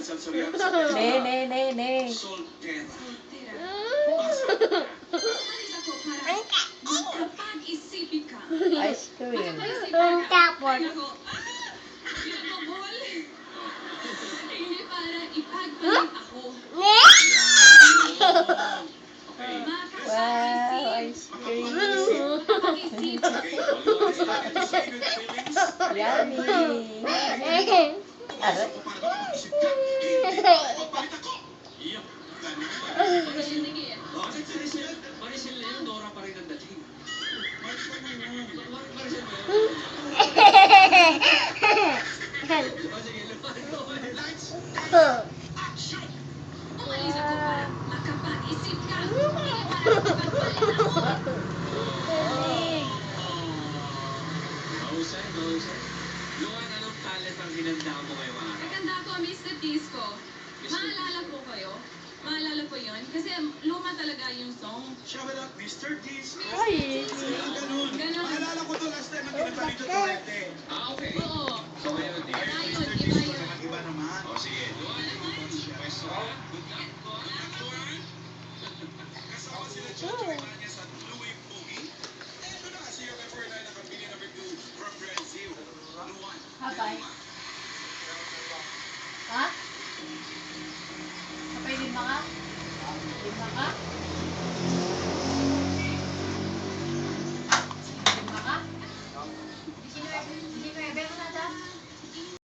Financial Soriano sa pesta. Ne. Soltera. Umalis ako para makapag-isipin ka. Ice cream. Makapag-isipin ka. Ay, nako. Pinakabol. Hindi para ipagpalit ako. Okay. Wow, ice cream. Makapag-isip. Okay, Dolores, tayo to say good feelings. Yummy. Aray. Isip ka, hindi magpapalit ako. Iyo. Sige. Bakit Maricel na yun, Nora pa rin ang dating. Maricel na yun. Maricel na yun. O sige, lights, action! Umalis ako para makapag-isip ka. Hindi para ipagpalit ako. Mahusay. Luan, anong talent ang hinanda mo ngayong araw? Naganda ko, Mr. Disco. Maalala po kayo? Maalala po yun? Kasi luma talaga yung song. Shout out, Mr. Disco. Ay. Ganun. Maalala ko to last time na kinanta dito Torrente. Okay. Oo. So ngayon, Iba yun, Mr. iba Disco yun. naman, iba naman. O sige, Luan. Pwesto ka.